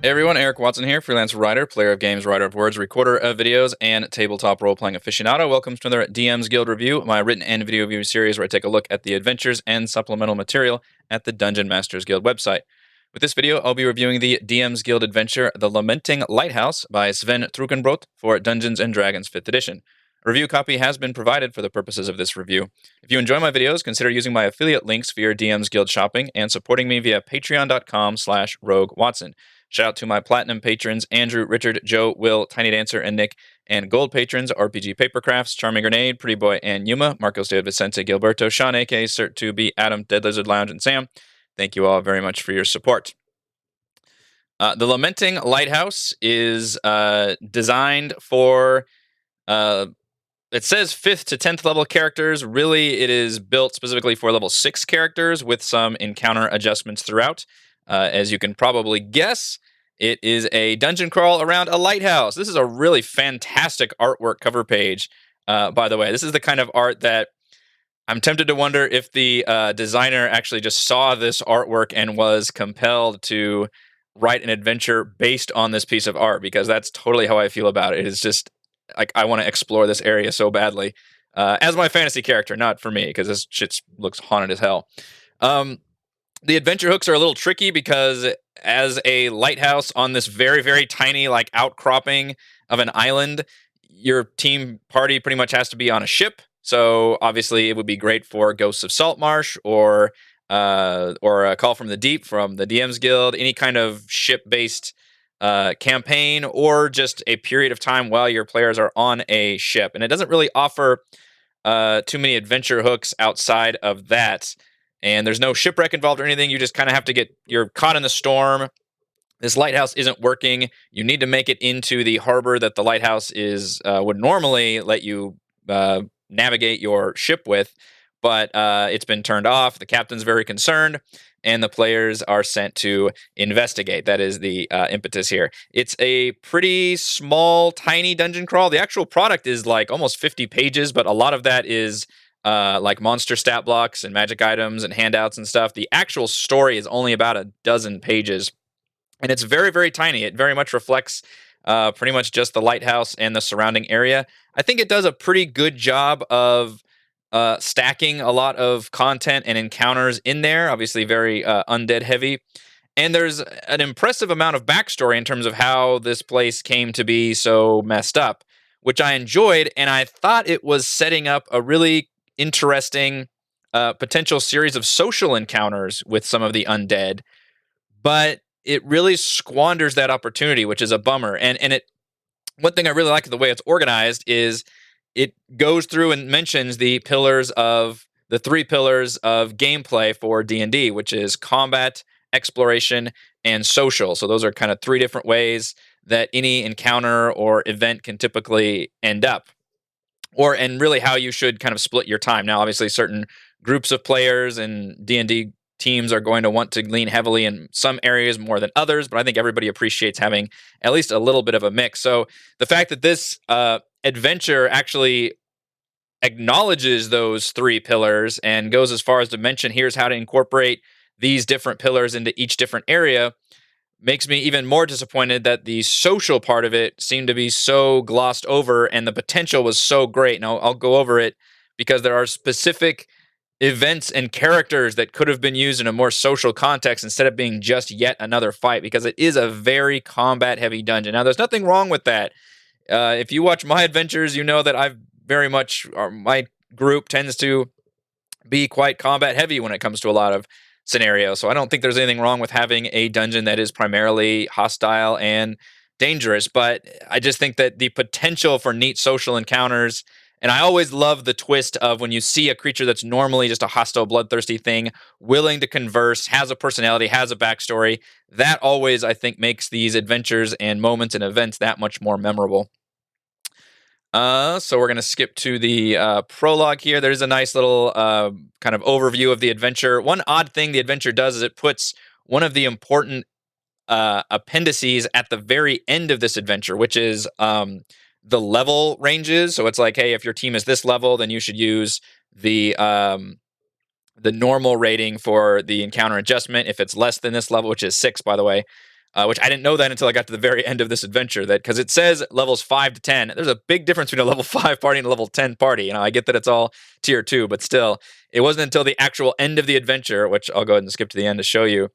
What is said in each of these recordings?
Hey everyone, Eric Watson here, freelance writer, player of games, writer of words, recorder of videos, and tabletop role-playing aficionado. Welcome to another DM's Guild review, my written and video review series where I take a look at the adventures and supplemental material at the Dungeon Masters Guild website. With this video, I'll be reviewing the DM's Guild adventure, The Lamenting Lighthouse by Sven Truckenbrodt for Dungeons & Dragons 5th edition. A review copy has been provided for the purposes of this review. If you enjoy my videos, consider using my affiliate links for your DM's Guild shopping and supporting me via patreon.com/roguewatson. Shout out to my platinum patrons, Andrew, Richard, Joe, Will, Tiny Dancer, and Nick, and gold patrons, RPG Papercrafts, Charming Grenade, Pretty Boy, and Yuma, Marcos de Vicente, Gilberto, Sean, a.k.a. Cert2B, Adam, Dead Lizard Lounge, and Sam. Thank you all very much for your support. The Lamenting Lighthouse is designed for, it says 5th to 10th level characters. Really, it is built specifically for level 6 characters with some encounter adjustments throughout. As you can probably guess, it is a dungeon crawl around a lighthouse. This is a really fantastic artwork cover page, by the way. This is the kind of art that I'm tempted to wonder if the designer actually just saw this artwork and was compelled to write an adventure based on this piece of art, because that's totally how I feel about it. It is just, like, I want to explore this area so badly. As my fantasy character, not for me, because this shit looks haunted as hell. The adventure hooks are a little tricky because as a lighthouse on this very, very tiny, like, outcropping of an island, your team party pretty much has to be on a ship. So obviously it would be great for Ghosts of Saltmarsh or a Call from the Deep from the DM's Guild, any kind of ship-based campaign, or just a period of time while your players are on a ship. And it doesn't really offer too many adventure hooks outside of that. And there's no shipwreck involved or anything. You just kind of have to you're caught in the storm. This lighthouse isn't working. You need to make it into the harbor that the lighthouse would normally let you navigate your ship with. But it's been turned off. The captain's very concerned, and the players are sent to investigate. That is the impetus here. It's a pretty small, tiny dungeon crawl. The actual product is like almost 50 pages, but a lot of that is like monster stat blocks and magic items and handouts and stuff. The actual story is only about a dozen pages, and it's very, very tiny. It very much reflects pretty much just the lighthouse and the surrounding area. I think it does a pretty good job of stacking a lot of content and encounters in there, obviously very undead heavy. And there's an impressive amount of backstory in terms of how this place came to be so messed up, which I enjoyed, and I thought it was setting up a really interesting potential series of social encounters with some of the undead, but it really squanders that opportunity, which is a bummer. And one thing I really like the way it's organized is it goes through and mentions the three pillars of gameplay for D&D, which is combat, exploration, and social. So those are kind of three different ways that any encounter or event can typically end up, and really how you should kind of split your time. Now, obviously, certain groups of players and D&D teams are going to want to lean heavily in some areas more than others, but I think everybody appreciates having at least a little bit of a mix. So the fact that this adventure actually acknowledges those three pillars and goes as far as to mention here's how to incorporate these different pillars into each different area makes me even more disappointed that the social part of it seemed to be so glossed over, and the potential was so great. And I'll go over it because there are specific events and characters that could have been used in a more social context instead of being just yet another fight, because it is a very combat-heavy dungeon. Now, there's nothing wrong with that. If you watch my adventures, you know that my group tends to be quite combat-heavy when it comes to a lot of scenario. So I don't think there's anything wrong with having a dungeon that is primarily hostile and dangerous, but I just think that the potential for neat social encounters, and I always love the twist of when you see a creature that's normally just a hostile, bloodthirsty thing, willing to converse, has a personality, has a backstory, that always, I think, makes these adventures and moments and events that much more memorable. So we're going to skip to the prologue here. There's a nice little kind of overview of the adventure. One odd thing the adventure does is it puts one of the important appendices at the very end of this adventure, which is the level ranges. So it's like, hey, if your team is this level, then you should use the normal rating for the encounter adjustment. If it's less than this level, which is 6, by the way, which I didn't know that until I got to the very end of this adventure. That because it says levels 5 to 10. There's a big difference between a level 5 party and a level 10 party. I get that it's all tier 2, but still, it wasn't until the actual end of the adventure, which I'll go ahead and skip to the end to show you.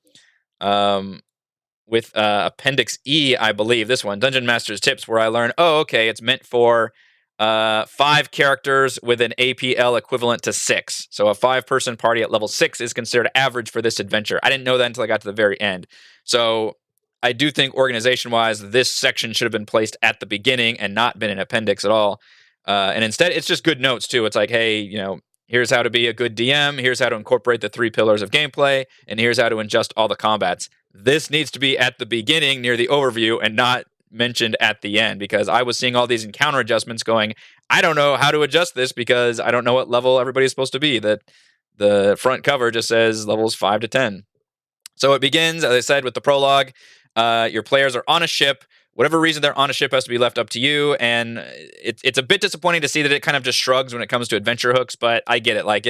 With Appendix E, I believe, this one, Dungeon Master's Tips, where I learned, okay, it's meant for 5 characters with an APL equivalent to 6. So a 5-person party at level 6 is considered average for this adventure. I didn't know that until I got to the very end. So I do think organization-wise, this section should have been placed at the beginning and not been an appendix at all. And instead, it's just good notes, too. It's like, hey, here's how to be a good DM, here's how to incorporate the 3 pillars of gameplay, and here's how to adjust all the combats. This needs to be at the beginning near the overview and not mentioned at the end, because I was seeing all these encounter adjustments going, I don't know how to adjust this because I don't know what level everybody's supposed to be. That the front cover just says levels 5 to 10. So it begins, as I said, with the prologue. Your players are on a ship. Whatever reason they're on a ship has to be left up to you, and it's a bit disappointing to see that it kind of just shrugs when it comes to adventure hooks, but I get it. Like,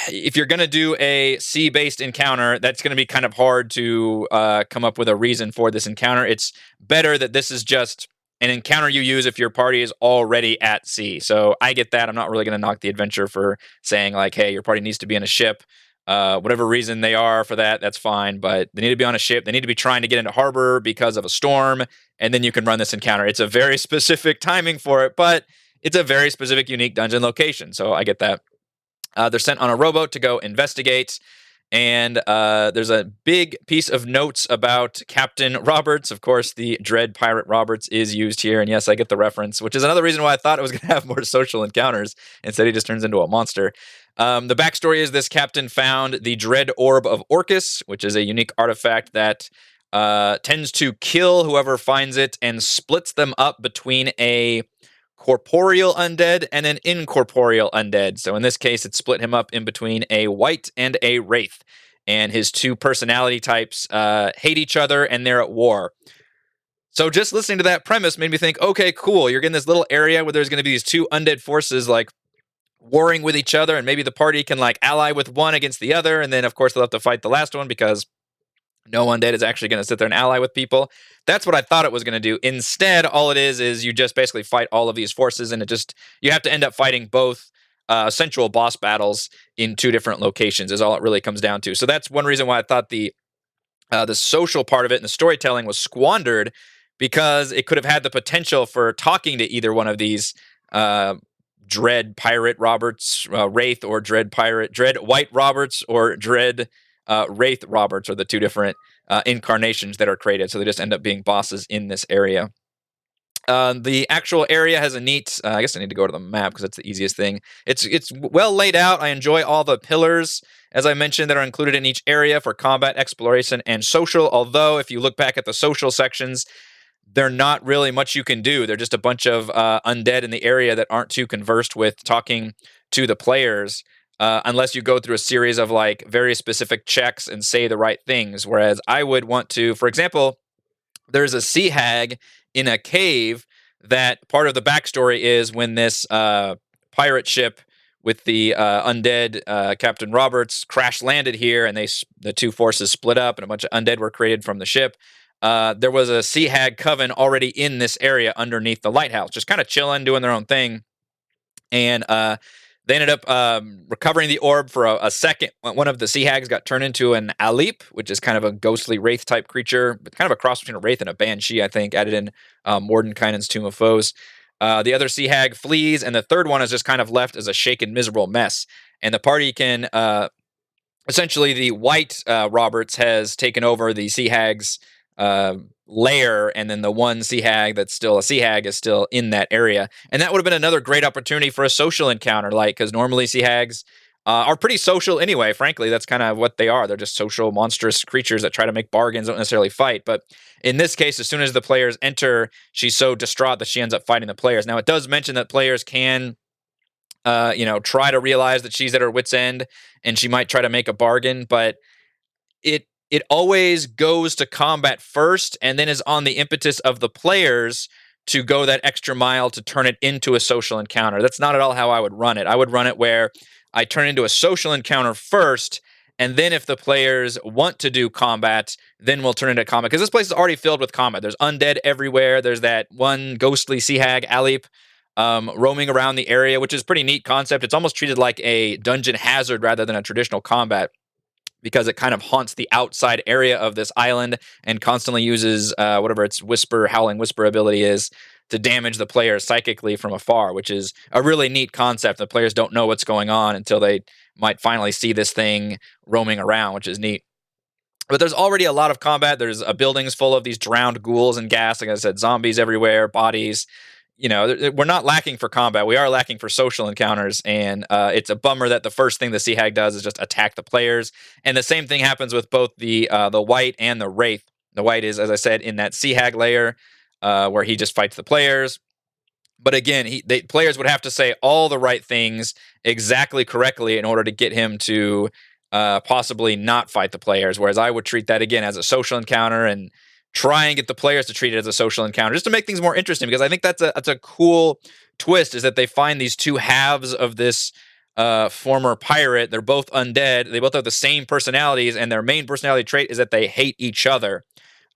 if you're going to do a sea-based encounter, that's going to be kind of hard to come up with a reason for this encounter. It's better that this is just an encounter you use if your party is already at sea. So I get that. I'm not really going to knock the adventure for saying, like, hey, your party needs to be in a ship. Whatever reason they are for that, that's fine. But they need to be on a ship. They need to be trying to get into harbor because of a storm. And then you can run this encounter. It's a very specific timing for it, but it's a very specific, unique dungeon location. So I get that. They're sent on a rowboat to go investigate. And there's a big piece of notes about Captain Roberts. Of course, the Dread Pirate Roberts is used here. And yes, I get the reference, which is another reason why I thought it was going to have more social encounters. Instead, he just turns into a monster. The backstory is this captain found the Dread Orb of Orcus, which is a unique artifact that tends to kill whoever finds it and splits them up between a corporeal undead and an incorporeal undead. So in this case, it split him up in between a wight and a wraith. And his 2 personality types hate each other and they're at war. So just listening to that premise made me think, okay, cool. You're getting this little area where there's going to be these 2 undead forces like warring with each other, and maybe the party can like ally with one against the other. And then of course they'll have to fight the last one because no undead is actually going to sit there and ally with people. That's what I thought it was going to do. Instead, all it is you just basically fight all of these forces, and you have to end up fighting both central boss battles in 2 different locations is all it really comes down to. So that's one reason why I thought the social part of it and the storytelling was squandered, because it could have had the potential for talking to either one of these Dread Pirate Roberts, Wraith, or Dread White Roberts, or Dread Wraith Roberts are the 2 different incarnations that are created. So they just end up being bosses in this area. The actual area has a neat, I guess I need to go to the map because that's the easiest thing. It's well laid out. I enjoy all the pillars, as I mentioned, that are included in each area for combat, exploration, and social. Although if you look back at the social sections, they're not really much you can do. They're just a bunch of undead in the area that aren't too conversed with talking to the players. Unless you go through a series of like very specific checks and say the right things. Whereas I would want to, for example, there's a sea hag in a cave that part of the backstory is when this pirate ship with the undead Captain Roberts crash landed here, and the 2 forces split up and a bunch of undead were created from the ship. There was a sea hag coven already in this area underneath the lighthouse, just kind of chilling, doing their own thing. And they ended up recovering the orb for a second. One of the sea hags got turned into an Alip, which is kind of a ghostly wraith-type creature, but kind of a cross between a wraith and a banshee, I think, added in Mordenkainen's Tomb of Foes. The other sea hag flees, and the third one is just kind of left as a shaken, miserable mess. And the party can... essentially, the white Roberts has taken over the sea hag's lair, and then the one sea hag that's still a sea hag is still in that area. And that would have been another great opportunity for a social encounter, like, because normally sea hags are pretty social anyway. Frankly, that's kind of what they are. They're just social, monstrous creatures that try to make bargains, don't necessarily fight. But in this case, as soon as the players enter, she's so distraught that she ends up fighting the players. Now, it does mention that players can try to realize that she's at her wit's end and she might try to make a bargain, but it always goes to combat first and then is on the impetus of the players to go that extra mile to turn it into a social encounter. That's not at all how I would run it. I would run it where I turn it into a social encounter first, And then if the players want to do combat, then we'll turn into combat. Because this place is already filled with combat. There's undead everywhere. There's that one ghostly sea hag, Alip, roaming around the area, which is a pretty neat concept. It's almost treated like a dungeon hazard rather than a traditional combat, because it kind of haunts the outside area of this island and constantly uses whatever its howling whisper ability is to damage the players psychically from afar, which is a really neat concept. The players don't know what's going on until they might finally see this thing roaming around, which is neat. But there's already a lot of combat. There's buildings full of these drowned ghouls and gas. Like I said, zombies everywhere, bodies. We're not lacking for combat. We are lacking for social encounters, and it's a bummer that the first thing the Sea Hag does is just attack the players. And the same thing happens with both the White and the Wraith. The White is, as I said, in that Sea Hag layer where he just fights the players. But again, players would have to say all the right things exactly correctly in order to get him to possibly not fight the players. Whereas I would treat that again as a social encounter and try and get the players to treat it as a social encounter, just to make things more interesting. Because I think that's a cool twist, is that they find these two halves of this former pirate. They're both undead. They both have the same personalities, and their main personality trait is that they hate each other.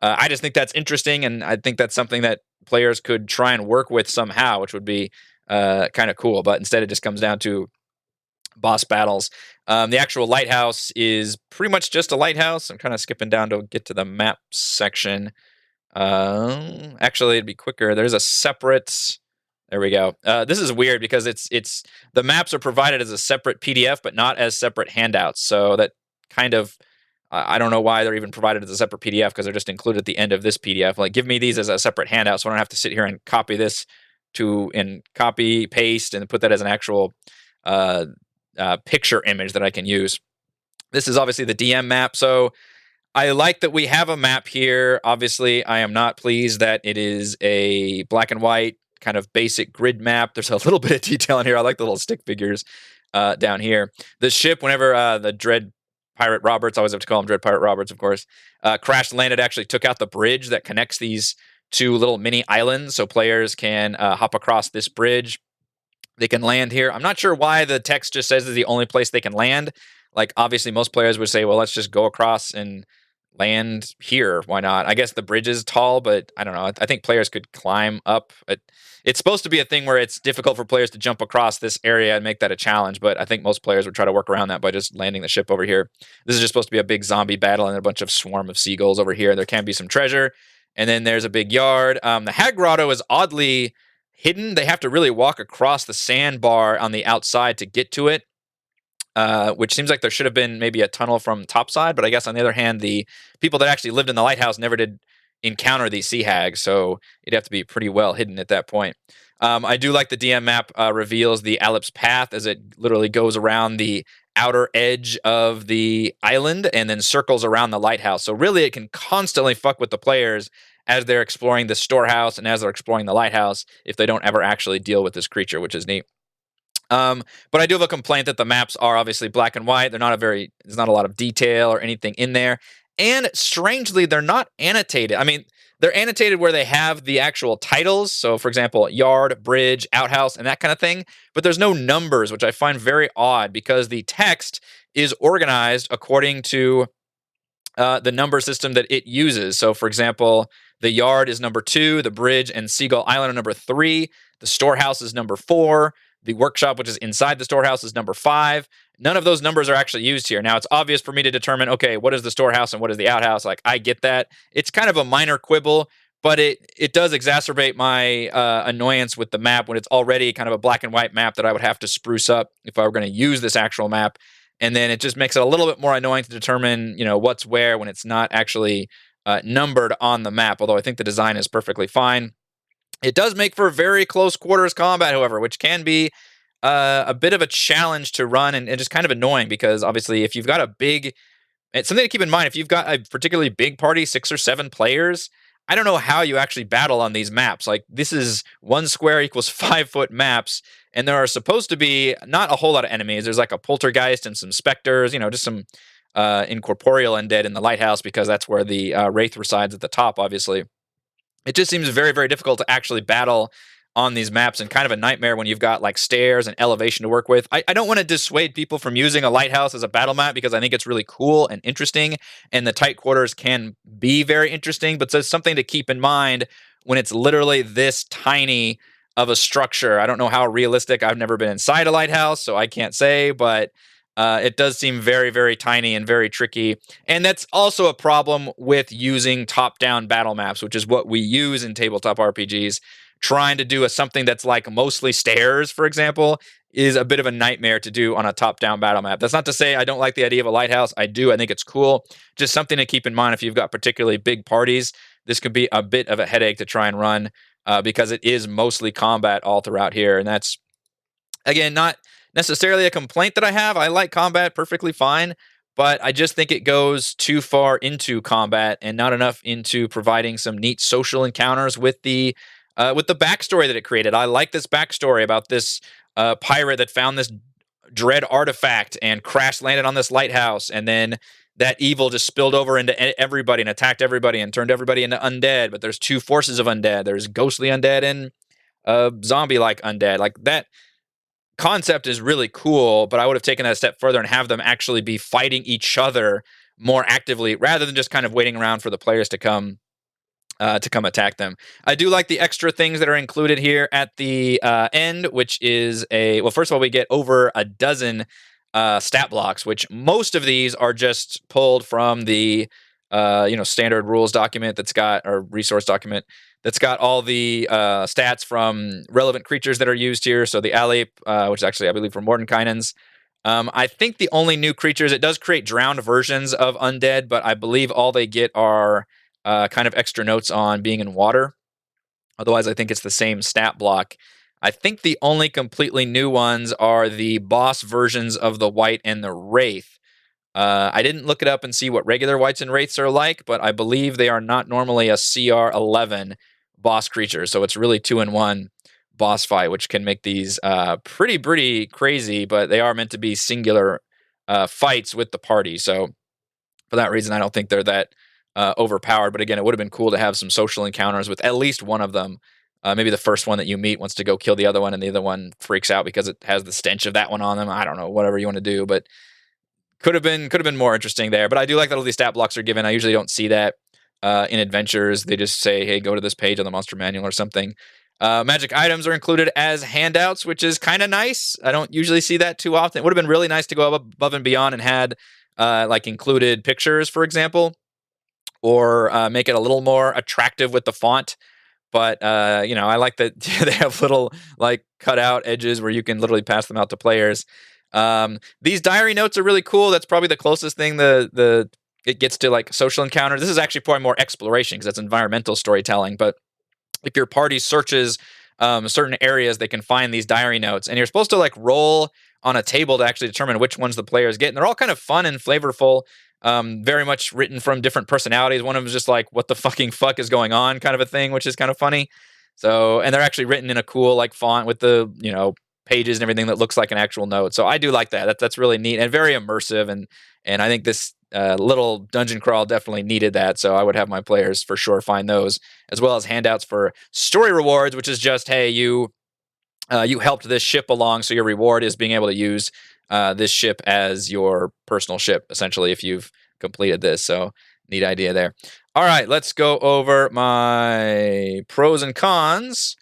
I just think that's interesting, and I think that's something that players could try and work with somehow, which would be kind of cool. But instead, it just comes down to boss battles. The actual lighthouse is pretty much just a lighthouse. I'm kind of skipping down to get to the map section. Actually, it'd be quicker. There's a separate. There we go. This is weird because it's the maps are provided as a separate PDF, but not as separate handouts. So that kind of I don't know why they're even provided as a separate PDF, because they're just included at the end of this PDF. Like, give me these as a separate handout, so I don't have to sit here and copy this and copy paste and put that as an actual picture image that I can use. This is obviously the DM map, so I like that we have a map here. Obviously, I am not pleased that it is a black and white kind of basic grid map. There's a little bit of detail in here. I like the little stick figures down here. The ship, whenever the Dread Pirate Roberts, I always have to call him Dread Pirate Roberts, of course, crash landed, actually took out the bridge that connects these two little mini islands, so players can hop across this bridge. They can land here. I'm not sure why the text just says it's the only place they can land. Like, obviously, most players would say, well, let's just go across and land here. Why not? I guess the bridge is tall, but I don't know. I think players could climb up. It's supposed to be a thing where it's difficult for players to jump across this area and make that a challenge, but I think most players would try to work around that by just landing the ship over here. This is just supposed to be a big zombie battle and a bunch of swarm of seagulls over here. There can be some treasure. And then there's a big yard. The Hag Grotto is oddly hidden. They have to really walk across the sandbar on the outside to get to it, which seems like there should have been maybe a tunnel from topside. But I guess on the other hand, the people that actually lived in the lighthouse never did encounter these sea hags, so you'd have to be pretty well hidden at that point. I do like the DM map reveals the Alip's path, as it literally goes around the outer edge of the island and then circles around the lighthouse. So really, it can constantly fuck with the players as they're exploring the storehouse and as they're exploring the lighthouse if they don't ever actually deal with this creature, which is neat. But I do have a complaint that the maps are obviously black and white. There's not a lot of detail or anything in there. And strangely, they're not annotated. I mean, they're annotated where they have the actual titles. So, for example, yard, bridge, outhouse, and that kind of thing. But there's no numbers, which I find very odd, because the text is organized according to the number system that it uses. So, for example, the yard is number 2, the bridge and Seagull Island are number 3, the storehouse is number 4, the workshop, which is inside the storehouse, is number 5. None of those numbers are actually used here. Now, it's obvious for me to determine, okay, what is the storehouse and what is the outhouse? Like, I get that. It's kind of a minor quibble, but it does exacerbate my annoyance with the map when it's already kind of a black and white map that I would have to spruce up if I were going to use this actual map. And then it just makes it a little bit more annoying to determine, what's where when it's not actually numbered on the map, although I think the design is perfectly fine. It does make for very close quarters combat, however, which can be a bit of a challenge to run and just kind of annoying, because obviously if you've got it's something to keep in mind, if you've got a particularly big party, 6 or 7 players, I don't know how you actually battle on these maps. Like, this is 1 square equals 5-foot maps, and there are supposed to be not a whole lot of enemies. There's like a poltergeist and some specters, just some incorporeal undead in the lighthouse, because that's where the wraith resides at the top, obviously. It just seems very, very difficult to actually battle on these maps, and kind of a nightmare when you've got like stairs and elevation to work with. I don't want to dissuade people from using a lighthouse as a battle map because I think it's really cool and interesting, and the tight quarters can be very interesting, but there's something to keep in mind when it's literally this tiny of a structure. I don't know how realistic. I've never been inside a lighthouse, so I can't say, but it does seem very, very tiny and very tricky. And that's also a problem with using top-down battle maps, which is what we use in tabletop RPGs. Trying to do something that's like mostly stairs, for example, is a bit of a nightmare to do on a top-down battle map. That's not to say I don't like the idea of a lighthouse. I do. I think it's cool. Just something to keep in mind if you've got particularly big parties. This could be a bit of a headache to try and run because it is mostly combat all throughout here. And that's, again, not necessarily a complaint that I have. I like combat perfectly fine, but I just think it goes too far into combat and not enough into providing some neat social encounters with the backstory that it created. I like this backstory about this pirate that found this dread artifact and crash landed on this lighthouse, and then that evil just spilled over into everybody and attacked everybody and turned everybody into undead. But there's two forces of undead. There's ghostly undead and zombie-like undead. Like, that concept is really cool, but I would have taken that a step further and have them actually be fighting each other more actively rather than just kind of waiting around for the players to come attack them. I do like the extra things that are included here at the end, which is well, first of all, we get over a dozen stat blocks, which most of these are just pulled from the standard rules document or resource document that's got all the stats from relevant creatures that are used here. So the Alep, which is actually, I believe, from Mordenkainen's. I think the only new creatures, it does create drowned versions of undead, but I believe all they get are kind of extra notes on being in water. Otherwise, I think it's the same stat block. I think the only completely new ones are the boss versions of the Wight and the Wraith. I didn't look it up and see what regular Wights and Wraiths are like, but I believe they are not normally a CR 11 boss creature. So it's really 2-in-1 boss fight, which can make these pretty crazy, but they are meant to be singular fights with the party. So for that reason, I don't think they're that overpowered. But again, it would have been cool to have some social encounters with at least one of them. Maybe the first one that you meet wants to go kill the other one, and the other one freaks out because it has the stench of that one on them. I don't know, whatever you want to do, but could have been more interesting there. But I do like that all these stat blocks are given. I usually don't see that in adventures. They just say, hey, go to this page on the monster manual or something. Magic items are included as handouts, which is kind of nice. I don't usually see that too often. It would have been really nice to go above and beyond and had like included pictures, for example, or make it a little more attractive with the font. But I like that they have little like cutout edges where you can literally pass them out to players. These diary notes are really cool. That's probably the closest thing it gets to like social encounter. This is actually probably more exploration because that's environmental storytelling. But if your party searches certain areas, they can find these diary notes, and you're supposed to like roll on a table to actually determine which ones the players get. And they're all kind of fun and flavorful. Very much written from different personalities. One of them is just like, what the fucking fuck is going on kind of a thing, which is kind of funny. So, and they're actually written in a cool like font with the, pages and everything that looks like an actual note. So I do like that. That's really neat and very immersive. And I think this little dungeon crawl definitely needed that. So I would have my players for sure find those, as well as handouts for story rewards, which is just, hey, you helped this ship along. So your reward is being able to use this ship as your personal ship, essentially, if you've completed this. So neat idea there. All right, let's go over my pros and cons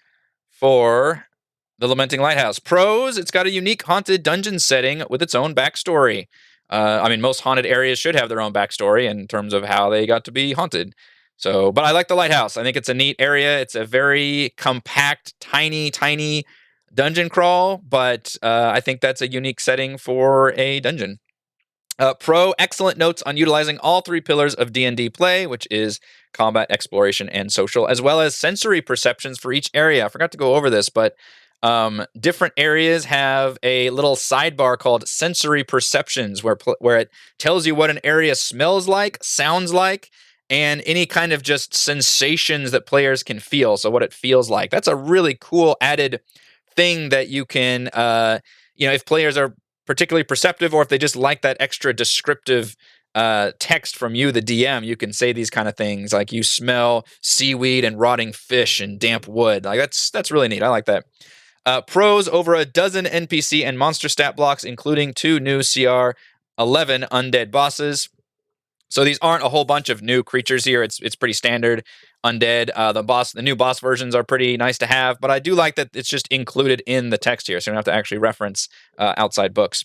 for the Lamenting Lighthouse. Pros, it's got a unique haunted dungeon setting with its own backstory. Most haunted areas should have their own backstory in terms of how they got to be haunted. So, but I like the lighthouse. I think it's a neat area. It's a very compact, tiny dungeon crawl, but I think that's a unique setting for a dungeon. Pro, excellent notes on utilizing all three pillars of D&D play, which is combat, exploration, and social, as well as sensory perceptions for each area. I forgot to go over this, but different areas have a little sidebar called sensory perceptions, where it tells you what an area smells like, sounds like, and any kind of just sensations that players can feel. So what it feels like. That's a really cool added thing that you can, if players are particularly perceptive, or if they just like that extra descriptive text from you, the DM, you can say these kind of things like you smell seaweed and rotting fish and damp wood. Like that's really neat. I like that. Pros: over a dozen NPC and monster stat blocks, including 2 new CR 11 undead bosses. So these aren't a whole bunch of new creatures here. It's pretty standard undead. The new boss versions are pretty nice to have, but I do like that it's just included in the text here, so you don't have to actually reference outside books.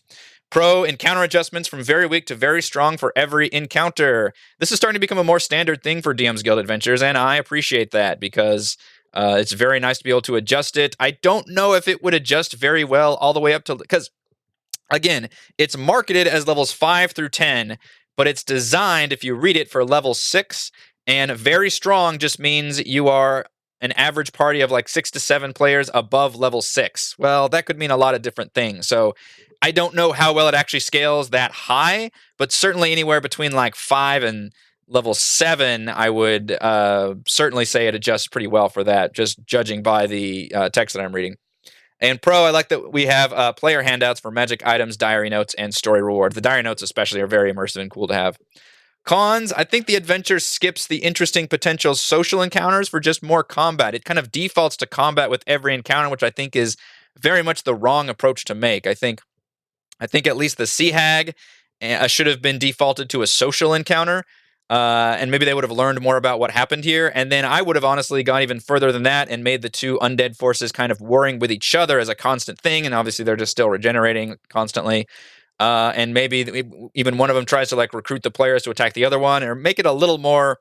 Pro: encounter adjustments from very weak to very strong for every encounter. This is starting to become a more standard thing for DM's Guild Adventures, and I appreciate that because it's very nice to be able to adjust it. I don't know if it would adjust very well all the way up to, because again, it's marketed as levels 5 through 10, but it's designed, if you read it, for level 6, and very strong just means you are an average party of like 6 to 7 players above level 6. Well, that could mean a lot of different things. So I don't know how well it actually scales that high, but certainly anywhere between like 5 and level 7, I would certainly say it adjusts pretty well for that, just judging by the text that I'm reading. And Pro, I like that we have player handouts for magic items, diary notes, and story rewards. The diary notes especially are very immersive and cool to have. Cons: I think the adventure skips the interesting potential social encounters for just more combat. It kind of defaults to combat with every encounter, which I think is very much the wrong approach to make. I think at least the Sea Hag should have been defaulted to a social encounter. And maybe they would have learned more about what happened here. And then I would have honestly gone even further than that and made the 2 undead forces kind of warring with each other as a constant thing. And obviously they're just still regenerating constantly. And maybe even one of them tries to like recruit the players to attack the other one, or make it a little more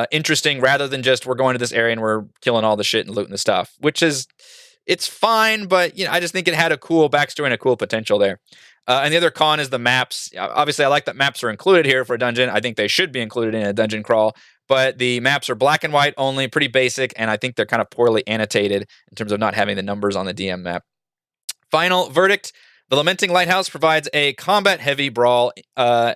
interesting rather than just we're going to this area and we're killing all the shit and looting the stuff, which is, it's fine, but I just think it had a cool backstory and a cool potential there. And the other con is the maps. Obviously, I like that maps are included here for a dungeon. I think they should be included in a dungeon crawl, but the maps are black and white only, pretty basic, and I think they're kind of poorly annotated in terms of not having the numbers on the DM map. Final verdict: the Lamenting Lighthouse provides a combat-heavy brawl a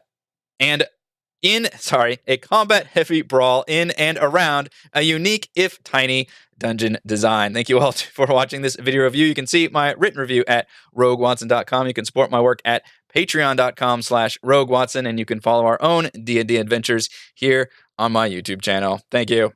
combat-heavy brawl in and around a unique, if tiny, dungeon design. Thank you all for watching this video review. You can see my written review at roguewatson.com. You can support my work at patreon.com/roguewatson, and you can follow our own D&D adventures here on my YouTube channel. Thank you.